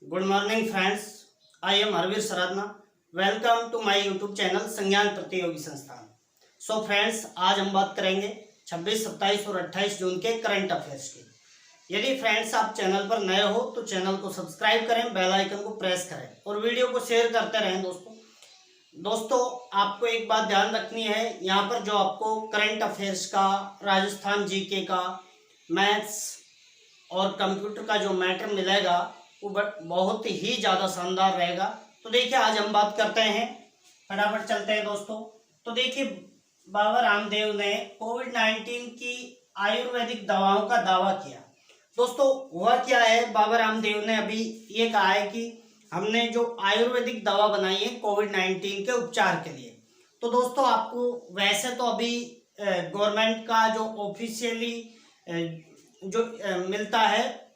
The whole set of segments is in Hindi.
Good morning friends, I am Harveer Saradhana. Welcome to my YouTube channel Sangyan Pratiyogi संस्थान। सो फ्रेंड्स, आज हम बात करेंगे 26, 27 और 28 जून के करंट अफेयर्स की। यदि फ्रेंड्स आप चैनल पर नए हो तो चैनल को सब्सक्राइब करें, बेल आइकन को प्रेस करें और वीडियो को शेयर करते रहें। दोस्तों आपको एक बात ध्यान रखनी है, यहाँ पर जो आपको करंट अफेयर्स का, राजस्थान जीके का, मैथ्स और कंप्यूटर का जो मैटर मिलेगा वो बहुत ही ज़्यादा शानदार रहेगा। तो देखिए आज हम बात करते हैं, फटाफट चलते हैं दोस्तों। तो देखिए बाबा रामदेव ने कोविड-19 की आयुर्वेदिक दवाओं का दावा किया। दोस्तों हुआ क्या है, बाबा रामदेव ने अभी ये कहा है कि हमने जो आयुर्वेदिक दवा बनाई है कोविड-19 के उपचार के लिए। तो दोस्तों आपको वैसे तो अभी गवर्नमेंट का जो ऑफिशियली जो मिलता है,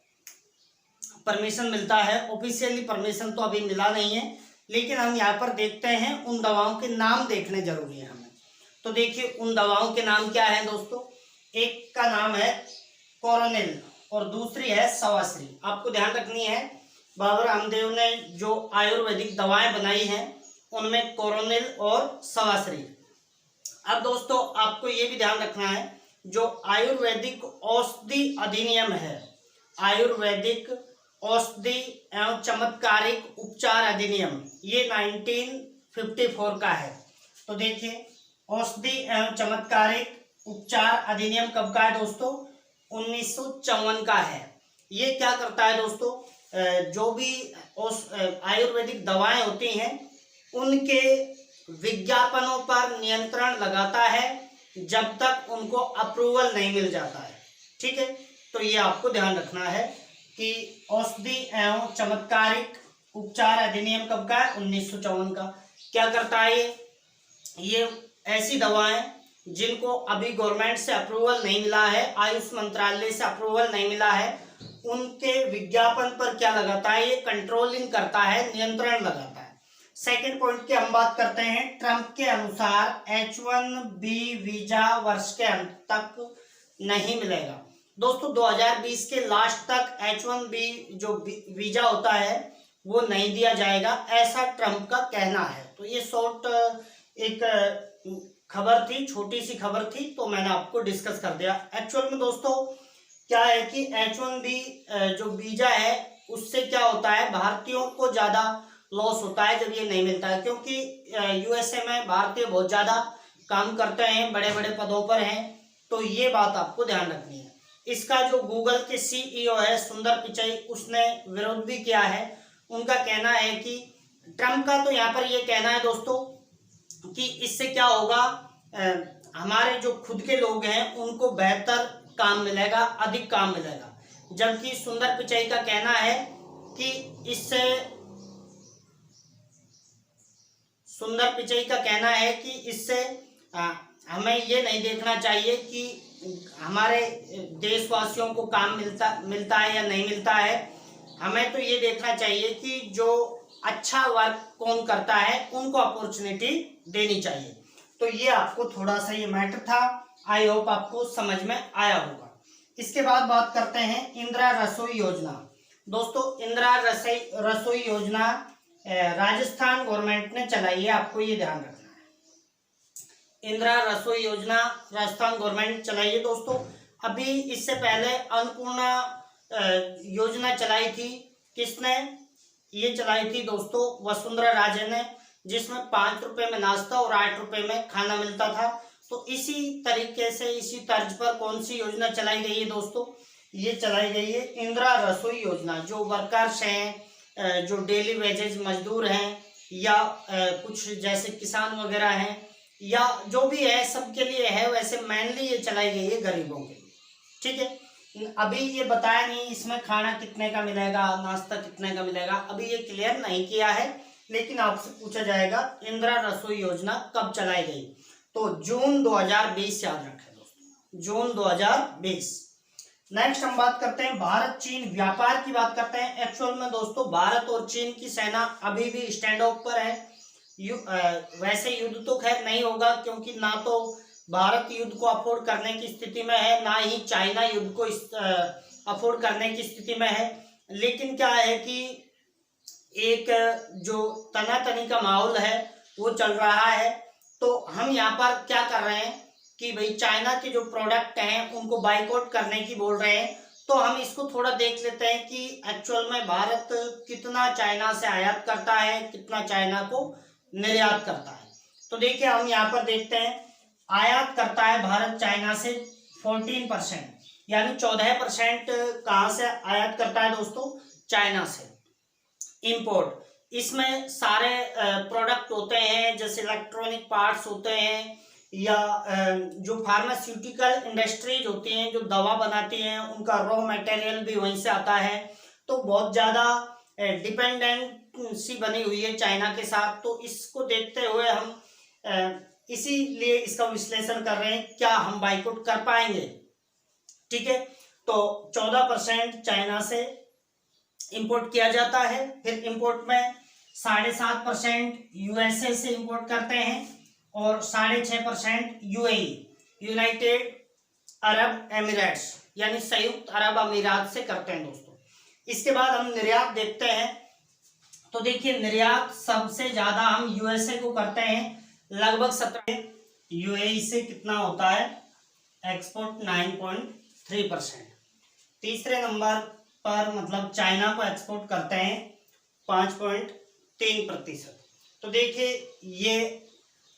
परमिशन मिलता है, ऑफिशियली परमिशन तो अभी मिला नहीं है, लेकिन हम यहाँ पर देखते हैं उन दवाओं के नाम देखने जरूरी है हमें। तो देखिए उन दवाओं के नाम क्या है दोस्तों। एक का नाम है कोरोनिल और दूसरी है सवाश्री। आपको ध्यान रखनी है, बाबा रामदेव ने जो आयुर्वेदिक दवाएं बनाई हैं उनमें कोरोनिल और सवाश्री। अब दोस्तों आपको ये भी ध्यान रखना है, जो आयुर्वेदिक औषधि अधिनियम है, आयुर्वेदिक औषधि एवं चमत्कारिक उपचार अधिनियम, ये 1954 का है। तो देखिए औषधि एवं चमत्कारिक उपचार अधिनियम कब का है दोस्तों, 1954 का है। ये क्या करता है दोस्तों, जो भी आयुर्वेदिक दवाएं होती हैं उनके विज्ञापनों पर नियंत्रण लगाता है जब तक उनको अप्रूवल नहीं मिल जाता है। ठीक है, तो ये आपको ध्यान रखना है कि औषधि एवं चमत्कारिक उपचार अधिनियम कब का है, 1954 का। क्या करता है ये ऐसी दवाएं जिनको अभी गवर्नमेंट से अप्रूवल नहीं मिला है, आयुष मंत्रालय से अप्रूवल नहीं मिला है, उनके विज्ञापन पर क्या लगाता है, ये कंट्रोलिंग करता है, नियंत्रण लगाता है। सेकेंड पॉइंट की हम बात करते हैं, ट्रंप के अनुसार H1B वीजा वर्ष के अंत तक नहीं मिलेगा। दोस्तों 2020 के लास्ट तक H1B जो वीजा होता है वो नहीं दिया जाएगा, ऐसा ट्रंप का कहना है। तो ये शॉर्ट एक खबर थी, छोटी सी खबर थी, तो मैंने आपको डिस्कस कर दिया। एक्चुअल में दोस्तों क्या है कि H1B जो वीजा है उससे क्या होता है, भारतीयों को ज्यादा लॉस होता है जब ये नहीं मिलता है, क्योंकि यूएसए में भारतीय बहुत ज्यादा काम करते हैं, बड़े बड़े पदों पर हैं। तो ये बात आपको ध्यान रखनी है। इसका जो गूगल के CEO है सुंदर पिचाई, उसने विरोध भी किया है। उनका कहना है कि ट्रंप का तो यहाँ पर ये कहना है दोस्तों कि इससे क्या होगा, हमारे जो खुद के लोग हैं उनको बेहतर काम मिलेगा, अधिक काम मिलेगा। जबकि सुंदर पिचाई का कहना है कि इससे हमें ये नहीं देखना चाहिए कि हमारे देशवासियों को काम मिलता है या नहीं मिलता है। हमें तो ये देखना चाहिए कि जो अच्छा वर्क कौन करता है उनको अपॉर्चुनिटी देनी चाहिए। तो ये आपको थोड़ा सा ये मैटर था, आई होप आपको समझ में आया होगा। इसके बाद बात करते हैं इंदिरा रसोई योजना। दोस्तों इंदिरा रसोई योजना राजस्थान गवर्नमेंट ने चलाई है, आपको ये ध्यान रखना है। इंदिरा रसोई योजना राजस्थान गवर्नमेंट चलाई है दोस्तों। अभी इससे पहले अन्नपूर्णा योजना चलाई थी, किसने ये चलाई थी दोस्तों, वसुंधरा राजे ने, जिसमें 5 रुपए में नाश्ता और 8 रुपए में खाना मिलता था। तो इसी तरीके से, इसी तर्ज पर कौन सी योजना चलाई गई है दोस्तों, ये चलाई गई है इंदिरा रसोई योजना। जो वर्कर्स हैं, जो डेली वेजेज मजदूर हैं, या कुछ जैसे किसान वगैरह हैं, या जो भी है सबके लिए है। वैसे मेनली ये चलाई गई है गरीबों के लिए। ठीक है, अभी ये बताया नहीं इसमें खाना कितने का मिलेगा, नाश्ता कितने का मिलेगा, अभी ये क्लियर नहीं किया है, लेकिन आपसे पूछा जाएगा इंदिरा रसोई योजना कब चलाई गई। तो जून 2020 याद रखें दोस्तों, जून 2020। नेक्स्ट हम बात करते हैं भारत चीन व्यापार की बात करते हैं। एक्चुअल में दोस्तों भारत और चीन की सेना अभी भी स्टैंड ऑफ पर है। वैसे युद्ध तो खैर नहीं होगा, क्योंकि ना तो भारत युद्ध को अफोर्ड करने की स्थिति में है, ना ही चाइना युद्ध को अफोर्ड करने की स्थिति में है। लेकिन क्या है कि एक जो तनातनी का माहौल है वो चल रहा है। तो हम यहाँ पर क्या कर रहे हैं कि भाई चाइना के जो प्रोडक्ट हैं उनको बाइकआउट करने की बोल रहे हैं। तो हम इसको थोड़ा देख लेते हैं कि एक्चुअल में भारत कितना चाइना से आयात करता है, कितना चाइना को निर्यात करता है। तो देखिए हम यहाँ पर देखते हैं, आयात करता है भारत चाइना से 14%, यानी 14% कहाँ से आयात करता है दोस्तों? चाइना से। इंपोर्ट, इसमें सारे प्रोडक्ट होते हैं, जैसे इलेक्ट्रॉनिक पार्ट्स होते हैं या जो फार्मास्यूटिकल इंडस्ट्रीज होती हैं जो दवा बनाती हैं, उनका रॉ मटेरियल भी वहीं से आता है। तो बहुत ज़्यादा डिपेंडेंसी बनी हुई है चाइना के साथ। तो इसको देखते हुए हम इसीलिए इसका विश्लेषण कर रहे हैं, क्या हम बाइकआउट कर पाएंगे? ठीक है, तो 14% चाइना से इंपोर्ट किया जाता है। फिर इंपोर्ट में 7.5% यूएसए से इंपोर्ट करते हैं और 6.5% यूएई, यूनाइटेड अरब एमिरेट्स, यानी संयुक्त अरब अमीरात से करते हैं दोस्तों। इसके बाद हम निर्यात देखते हैं। तो देखिए निर्यात सबसे ज्यादा हम यूएसए को करते हैं, लगभग 17। यूएई से कितना होता है एक्सपोर्ट? 9.3%। तीसरे नंबर पर मतलब चाइना को एक्सपोर्ट करते हैं 5.3%। तो देखिए ये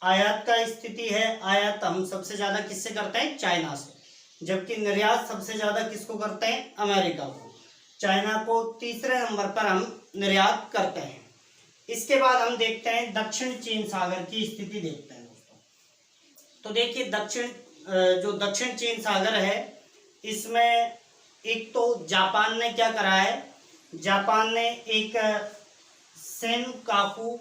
आयात का स्थिति है। आयात हम सबसे ज्यादा किससे करते हैं? चाइना से। जबकि निर्यात सबसे ज्यादा किसको करते हैं? अमेरिका को। चाइना को तीसरे नंबर पर हम निर्यात करते हैं। इसके बाद हम देखते हैं दक्षिण चीन सागर की स्थिति देखते हैं दोस्तों। तो देखिए दक्षिण चीन सागर है, इसमें एक तो जापान ने क्या करा है, जापान ने एक सेनकाकू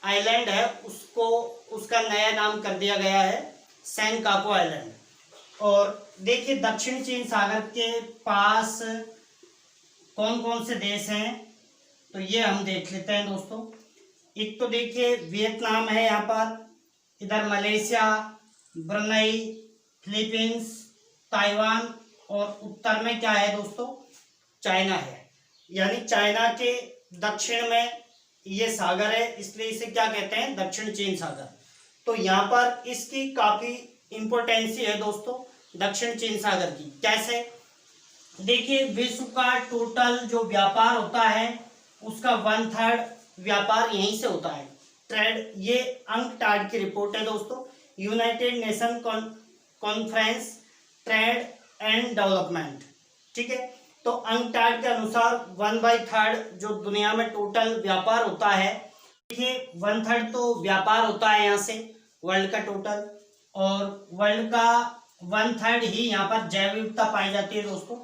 आइलैंड है उसको, उसका नया नाम कर दिया गया है सेनकाकू आइलैंड। और देखिए दक्षिण चीन सागर के पास कौन कौन से देश हैं, तो ये हम देख लेते हैं दोस्तों। एक तो देखिए वियतनाम है यहाँ पर, इधर मलेशिया, ब्रुनई, फिलीपींस, ताइवान, और उत्तर में क्या है दोस्तों? चाइना है। यानी चाइना के दक्षिण में ये सागर है, इसलिए इसे क्या कहते हैं? दक्षिण चीन सागर। तो यहाँ पर इसकी काफी इंपोर्टेंसी है दोस्तों दक्षिण चीन सागर की। कैसे? देखिए विश्व का टोटल जो व्यापार होता है उसका 1/3 व्यापार यहीं से होता है, ट्रेड। ये अंकटाड की रिपोर्ट है दोस्तों, United nation conference trade and development. ठीक है, तो अंकटाड के अनुसार 1/3 जो दुनिया में टोटल व्यापार होता है, देखिए 1/3 तो व्यापार होता है यहाँ से वर्ल्ड का टोटल, और वर्ल्ड का 1/3 ही यहाँ पर जैव विविधता पाई जाती है दोस्तों।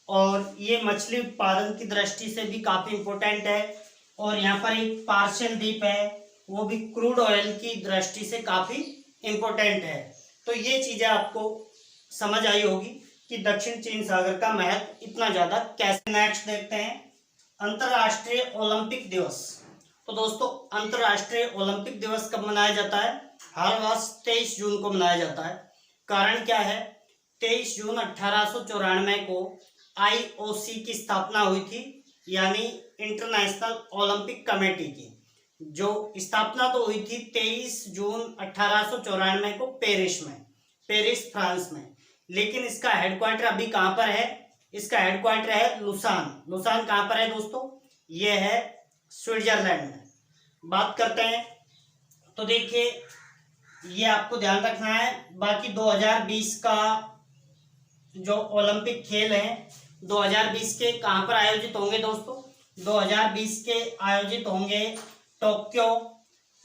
और ये मछली उत्पादन की दृष्टि से भी काफी इम्पोर्टेंट है। और यहाँ पर एक पार्शियल द्वीप है, वो भी क्रूड ऑयल की दृष्टि से काफी इम्पोर्टेंट है। तो ये चीजें आपको समझ आई होगी कि दक्षिण चीन सागर का महत्व इतना ज्यादा कैसे। नेक्स्ट देखते हैं अंतरराष्ट्रीय ओलंपिक दिवस। तो दोस्तों अंतरराष्ट्रीय ओलंपिक दिवस कब मनाया जाता है? हर वर्ष 23 जून को मनाया जाता है। कारण क्या है? 23 जून 1894 को IOC की स्थापना हुई थी, यानी इंटरनेशनल ओलंपिक कमेटी की। जो स्थापना तो हुई थी 23 जून 1894 को पेरिस में, पेरिस फ्रांस में। लेकिन इसका हेडक्वार्टर अभी कहाँ पर है? इसका हेडक्वार्टर है लुसान। लुसान कहाँ पर है दोस्तों? ये है स्विट्जरलैंड में। बात करते हैं तो देखिए ये आपको ध्यान रखना है। बाकी 2020 का जो ओलंपिक खेल हैं 2020 के कहाँ पर आयोजित होंगे दोस्तों? 2020 के आयोजित होंगे टोक्यो।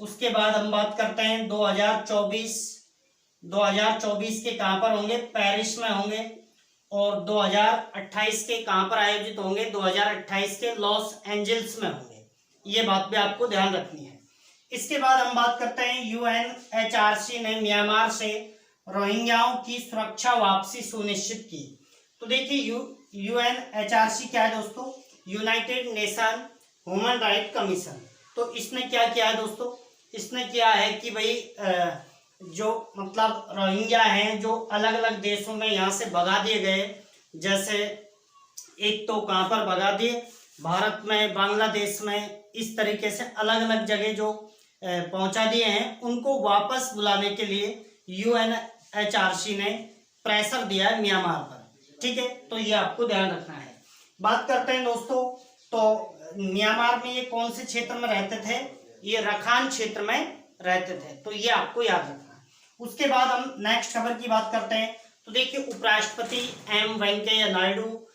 उसके बाद हम बात करते हैं 2024 के कहाँ पर होंगे? पेरिस में होंगे। और 2028 के कहाँ पर आयोजित होंगे? 2028 के लॉस एंजल्स में होंगे। ये बात भी आपको ध्यान रखनी है। इसके बाद हम बात करते हैं UNHRC ने म्यांमार से रोहिंग्याओं की सुरक्षा वापसी सुनिश्चित की। तो देखिए UNHRC क्या है दोस्तों? United nation human right commission. तो इसने क्या किया है दोस्तों? इसने किया है कि भाई जो मतलब रोहिंग्या हैं जो अलग अलग देशों में यहाँ से भगा दिए गए, जैसे एक तो कहाँ पर भगा दिए? भारत में, बांग्लादेश में, इस तरीके से अलग अलग जगह जो पहुंचा दिए हैं, उनको वापस बुलाने के लिए UNHRC ने प्रेशर दिया है म्यांमार पर। ठीक है, तो ये आपको ध्यान रखना है। बात करते हैं दोस्तों, तो म्यांमार में ये कौन से क्षेत्र में रहते थे? ये रखान क्षेत्र में रहते थे, तो ये आपको याद रखना है। उसके बाद हम नेक्स्ट खबर की बात करते हैं। तो देखिए, उपराष्ट्रपति M वेंकैया नायडू,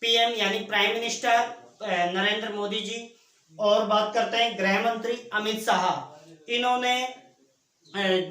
PM यानी प्राइम मिनिस्टर नरेंद्र मोदी जी, और बात करते हैं गृह मंत्री अमित शाह, इन्होंने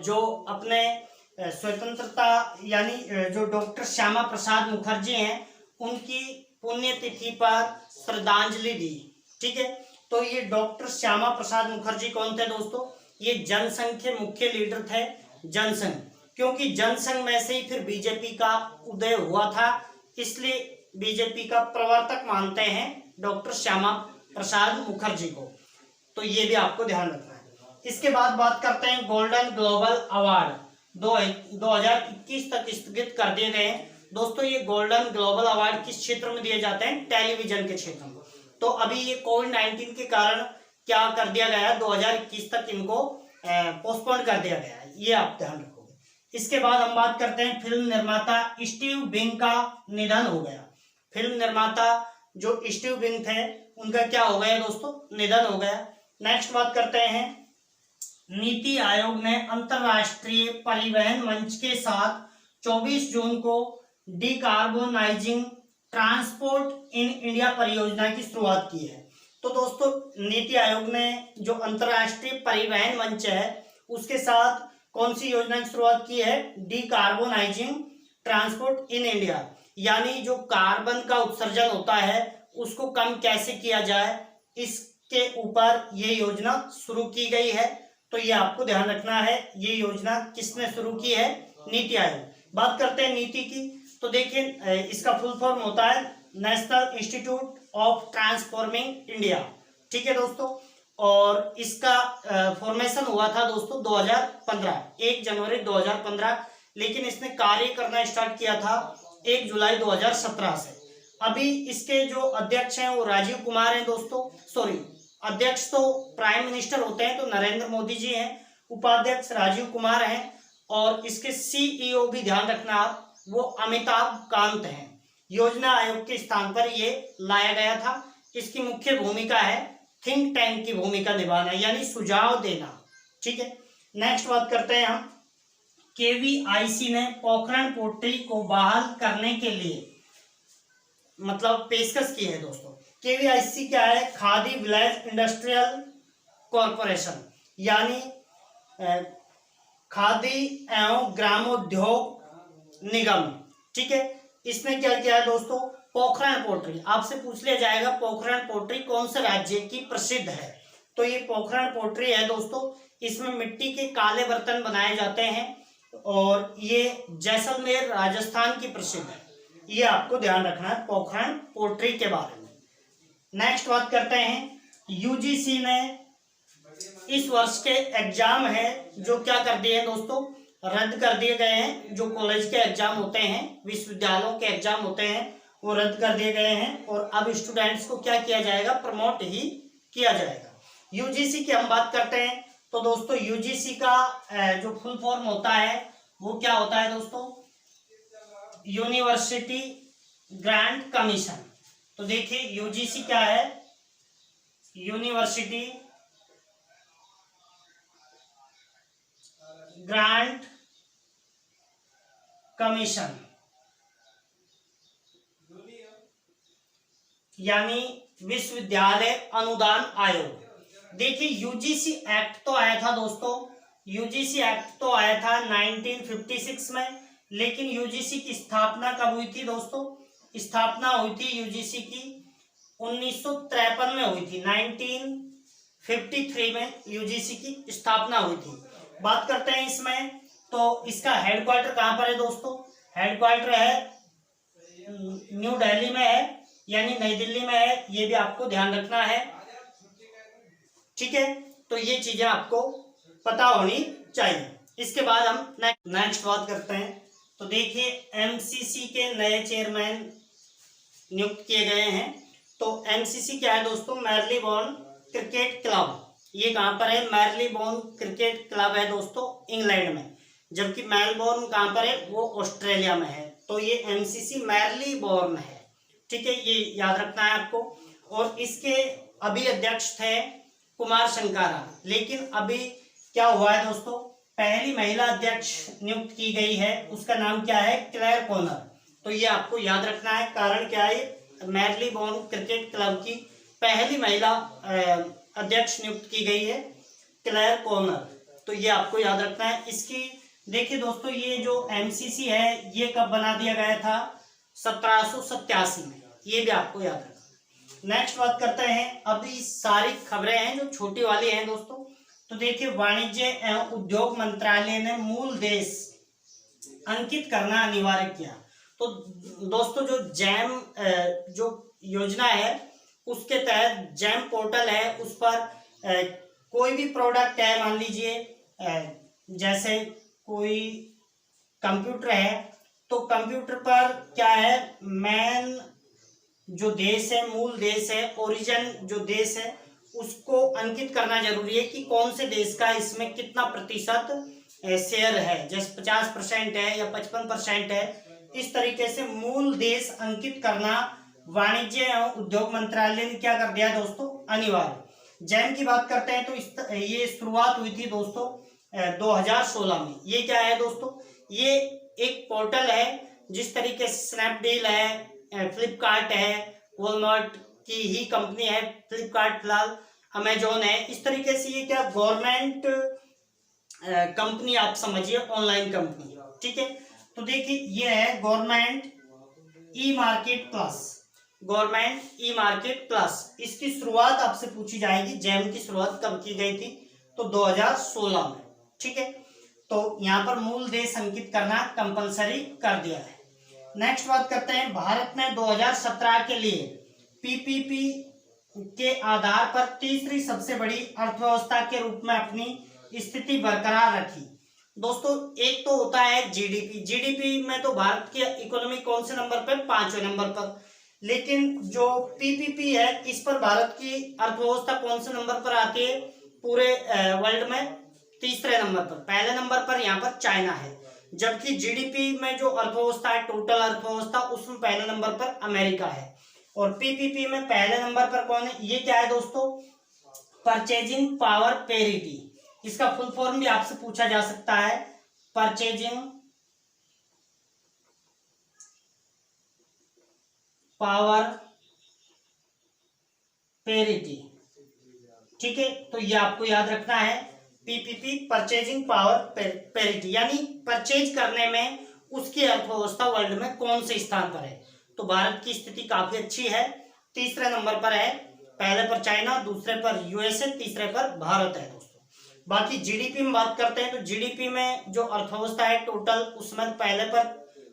जो अपने स्वतंत्रता यानी जो डॉक्टर श्यामा प्रसाद मुखर्जी हैं, उनकी पुण्यतिथि पर श्रद्धांजलि दी। ठीक है, तो ये डॉक्टर श्यामा प्रसाद मुखर्जी कौन थे दोस्तों? ये जनसंघ के मुख्य लीडर थे, जनसंघ, क्योंकि जनसंघ में से ही फिर बीजेपी का उदय हुआ था, इसलिए बीजेपी का प्रवर्तक मानते हैं डॉक्टर श्यामा प्रसाद मुखर्जी को। तो ये भी आपको ध्यान रखना है। इसके बाद बात करते हैं गोल्डन ग्लोबल अवार्ड 2021 तक स्थगित कर दिए गए हैं। दोस्तों, ये गोल्डन ग्लोबल अवार्ड किस क्षेत्र में दिए जाते हैं? टेलीविजन के क्षेत्र में। तो अभी ये कोविड-19 के कारण क्या कर दिया गया है, 2021 तक इनको पोस्टपोन कर दिया गया है, ये आप ध्यान रखोगे। इसके बाद हम बात करते हैं फिल्म निर्माता स्टीव बिंग का निधन हो गया। फिल्म निर्माता जो स्टीव बिंग थे, उनका क्या हो गया दोस्तों? निधन हो गया। नेक्स्ट बात करते हैं, नीति आयोग ने अंतरराष्ट्रीय परिवहन मंच के साथ 24 जून को डिकार्बोनाइजिंग ट्रांसपोर्ट इन इंडिया परियोजना की शुरुआत की है। तो दोस्तों, नीति आयोग ने जो अंतरराष्ट्रीय परिवहन मंच है, उसके साथ कौन सी योजना की शुरुआत की है? डिकार्बोनाइजिंग ट्रांसपोर्ट इन इंडिया, यानी जो कार्बन का उत्सर्जन होता है उसको कम कैसे किया जाए, इसके ऊपर ये योजना शुरू की गई है। तो ये आपको ध्यान रखना है, ये योजना किसने शुरू की है? नीति आयोग। बात करते हैं नीति की, तो देखिए इसका फुल फॉर्म होता है national institute of transforming India. ठीक है दोस्तों, और इसका फॉर्मेशन हुआ था दोस्तों 2015, 1 जनवरी 2015, लेकिन इसने कार्य करना स्टार्ट किया था 1 जुलाई 2017 से। अभी इसके जो अध्यक्ष हैं वो राजीव कुमार हैं दोस्तों, सॉरी, अध्यक्ष तो प्राइम मिनिस्टर होते हैं तो नरेंद्र मोदी जी हैं, उपाध्यक्ष राजीव कुमार हैं, और इसके CEO भी ध्यान रखना आप, वो अमिताभ कांत हैं। योजना आयोग के स्थान पर ये लाया गया था। इसकी मुख्य भूमिका है थिंक टैंक की भूमिका निभाना, यानी सुझाव देना। ठीक है, नेक्स्ट बात करते हैं हम, KVIC ने पोखरण पोर्टल को बहाल करने के लिए मतलब पेशकश की है दोस्तों। KVIC क्या है? खादी विलेज इंडस्ट्रियल कॉरपोरेशन, यानी खादी एवं ग्रामोद्योग निगम। ठीक है, इसने क्या किया है दोस्तों? पोखरण पोट्री, आपसे पूछ लिया जाएगा पोखरण पोट्री कौन से राज्य की प्रसिद्ध है, तो ये पोखरण पोट्री है दोस्तों। इसमें मिट्टी के काले बर्तन बनाए जाते हैं, और ये जैसलमेर राजस्थान की प्रसिद्ध है। ये आपको ध्यान रखना है पोखरण पोट्री के बारे में। नेक्स्ट बात करते हैं, UGC ने इस वर्ष के एग्जाम है जो क्या कर दिए हैं दोस्तों? रद्द कर दिए गए हैं। जो कॉलेज के एग्जाम होते हैं, विश्वविद्यालयों के एग्जाम होते हैं, वो रद्द कर दिए गए हैं, और अब स्टूडेंट्स को क्या किया जाएगा? प्रमोट ही किया जाएगा। UGC की हम बात करते हैं, तो दोस्तों UGC का जो फुल फॉर्म होता है वो क्या होता है दोस्तों? University grant commission. तो देखिए UGC क्या है? यूनिवर्सिटी ग्रांट कमीशन, यानी विश्वविद्यालय अनुदान आयोग। देखिए UGC एक्ट तो आया था दोस्तों, UGC एक्ट तो आया था 1956 में, लेकिन UGC की स्थापना कब हुई थी दोस्तों? स्थापना हुई थी UGC की 1953 में हुई थी। 1953 में UGC की स्थापना हुई थी। बात करते हैं इसमें, तो इसका हेडक्वार्टर कहाँ पर है दोस्तों? हेडक्वार्टर है न्यू दिल्ली में है, यानी नई दिल्ली में है। ये भी आपको ध्यान रखना है। ठीक है, तो ये चीजें आपको पता होनी चाहिए। इसके बाद हम नेक्स्ट बात करते हैं, तो देखिए MCC के नए चेयरमैन नियुक्त किए गए हैं, तो एमसीसी क्या है दोस्तों? Marylebone cricket club. ये कहाँ पर है? मैरीलेबोन क्रिकेट क्लब है दोस्तों, इंग्लैंड में। जबकि मेलबोर्न कहाँ पर है? वो ऑस्ट्रेलिया में है। तो ये एमसीसी मैरीलेबोन है, ठीक है, ये याद रखना है आपको। और इसके अभी अध्यक्ष थे कुमार संकारा, लेकिन अभी क्या हुआ है दोस्तों? पहली महिला अध्यक्ष नियुक्त की गई है, उसका नाम क्या है? Claire Connor. तो ये आपको याद रखना है। कारण क्या है? मैरीलेबोन क्रिकेट क्लब की पहली महिला अध्यक्ष नियुक्त की गई है, क्लेयर कॉनर। तो ये आपको याद रखना है। इसकी देखिए दोस्तों, ये जो एमसीसी है ये कब बना दिया गया था? 1787 में। ये भी आपको याद रखना। नेक्स्ट बात करते हैं। अभी सारी खबरें हैं जो छोटी वाली हैं दोस्तों। तो देखिए, वाणिज्य एवं उद्योग मंत्रालय ने मूल देश अंकित करना अनिवार्य किया। तो दोस्तों, जो जैम जो योजना है उसके तहत जैम पोर्टल है, उस पर कोई भी प्रोडक्ट है, मान लीजिए जैसे कोई कंप्यूटर है, तो कंप्यूटर पर क्या है? मेन जो देश है, मूल देश है, ओरिजिन जो देश है, उसको अंकित करना जरूरी है कि कौन से देश का इसमें कितना प्रतिशत शेयर है। जैसे 50% है या 55% है, इस तरीके से मूल देश अंकित करना वाणिज्य एवं उद्योग मंत्रालय ने क्या कर दिया दोस्तों? अनिवार्य। जैम की बात करते हैं तो ये शुरुआत हुई थी दोस्तों 2016 में। ये क्या है दोस्तों? ये एक पोर्टल है, जिस तरीके से स्नैपडील है, फ्लिपकार्ट है, वॉलमार्ट की ही कंपनी है फ्लिपकार्ट, फिलहाल अमेजोन है। इस तरीके से ये क्या गवर्नमेंट कंपनी आप समझिए, ऑनलाइन कंपनी, ठीक है। तो देखिए, ये है government e market plus. Government e market plus, इसकी शुरुआत आपसे पूछी जाएगी। जैम की शुरुआत कब की गई थी? तो 2016 में, ठीक है। तो यहाँ पर मूल देश अंकित करना कंपलसरी कर दिया है। नेक्स्ट बात करते हैं। भारत ने 2017 के लिए पीपीपी के आधार पर तीसरी सबसे बड़ी अर्थव्यवस्था के रूप में अपनी स्थिति बरकरार रखी। दोस्तों, एक तो होता है जीडीपी। जीडीपी में तो भारत की इकोनॉमी कौन से नंबर पे? 5वें नंबर पर। लेकिन जो पीपीपी है, इस पर भारत की अर्थव्यवस्था कौन से नंबर पर आती है पूरे वर्ल्ड में? तीसरे नंबर पर। पहले नंबर पर यहाँ पर चाइना है। जबकि जीडीपी में जो अर्थव्यवस्था है, टोटल अर्थव्यवस्था, उसमें पहले नंबर पर अमेरिका है। और पीपीपी में पहले नंबर पर कौन है? ये क्या है दोस्तों? Purchasing power parity. इसका फुल फॉर्म भी आपसे पूछा जा सकता है, परचेजिंग पावर पेरिटी, ठीक है। तो ये आपको याद रखना है, पीपीपी परचेजिंग पावर पेरिटी, यानी परचेज करने में उसकी अर्थव्यवस्था वर्ल्ड में कौन से स्थान पर है। तो भारत की स्थिति काफी अच्छी है, तीसरे नंबर पर है। पहले पर चाइना, दूसरे पर यूएसए, तीसरे पर भारत है दोस्तों। बाकी जीडीपी में बात करते हैं तो जीडीपी में जो अर्थव्यवस्था है टोटल, उसमें पहले पर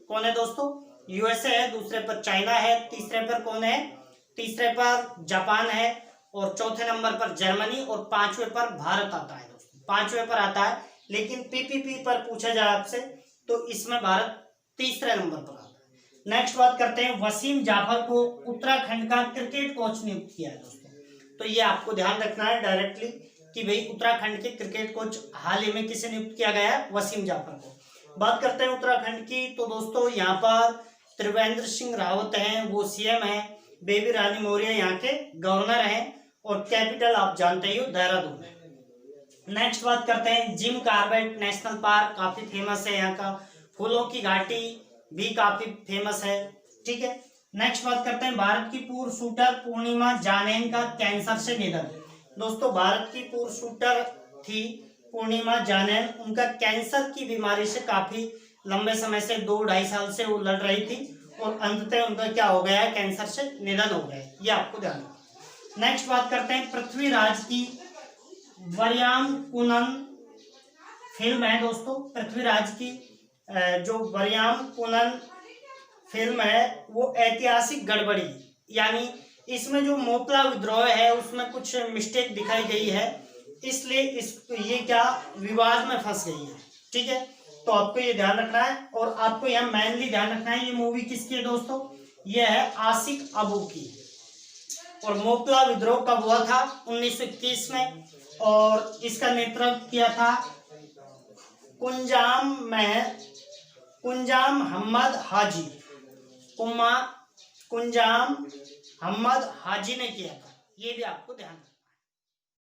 कौन है दोस्तों? यूएसए है, दूसरे पर चाइना है, तीसरे पर कौन है? तीसरे पर जापान है, और चौथे नंबर पर जर्मनी, और पांचवें पर भारत आता है दोस्तों। पांचवें पर आता है। लेकिन पीपीपी पर पूछा जाए आपसे तो इसमें भारत तीसरे नंबर पर आता है। नेक्स्ट बात करते हैं। वसीम जाफर को उत्तराखंड का क्रिकेट कोच नियुक्त किया है दोस्तों। तो ये आपको ध्यान रखना है डायरेक्टली कि भाई उत्तराखंड के क्रिकेट कोच हाल ही में किसे नियुक्त किया गया है? वसीम जाफर को। बात करते हैं उत्तराखंड की, तो दोस्तों यहाँ पर त्रिवेंद्र सिंह रावत हैं, वो सीएम है। बेबी रानी मौर्य यहाँ के गवर्नर हैं, और कैपिटल आप जानते ही हो, देहरादून है। नेक्स्ट बात करते हैं। जिम कॉर्बेट नेशनल पार्क काफी फेमस है यहाँ का। फूलों की घाटी भी काफी फेमस है, ठीक है। नेक्स्ट बात करते हैं। भारत की पूर्व शूटर पूर्णिमा जानेन का कैंसर से निधन। दोस्तों, भारत की पूर्व शूटर थी पूर्णिमा जानेन, उनका कैंसर की बीमारी से काफी लंबे समय से 2-2.5 साल से वो लड़ रही थी, और अंततः उनका क्या हो गया है? कैंसर से निधन हो गया है। ये आपको ध्यान रखना। नेक्स्ट बात करते हैं। पृथ्वीराज की वरयाम कुनन फिल्म है दोस्तों। पृथ्वीराज की जो वरयाम कुनन फिल्म है वो ऐतिहासिक गड़बड़ी, यानी इसमें जो मोपला विद्रोह है उसमें कुछ मिस्टेक दिखाई गई है, इसलिए ये क्या विवाद में फंस गई है, ठीक है। तो आपको ये ध्यान रखना है। और आपको यहाँ मेनली ध्यान रखना है, ये मूवी किसकी है दोस्तों? ये है आशिक अबू की। और मोपला विद्रोह कब हुआ था? 1921 में। और इसका नेतृत्व किया था कुंजाम मोहम्मद हाजी। कुंजाम मोहम्मद हाजी ने किया था। ये भी आपको ध्यान रखना।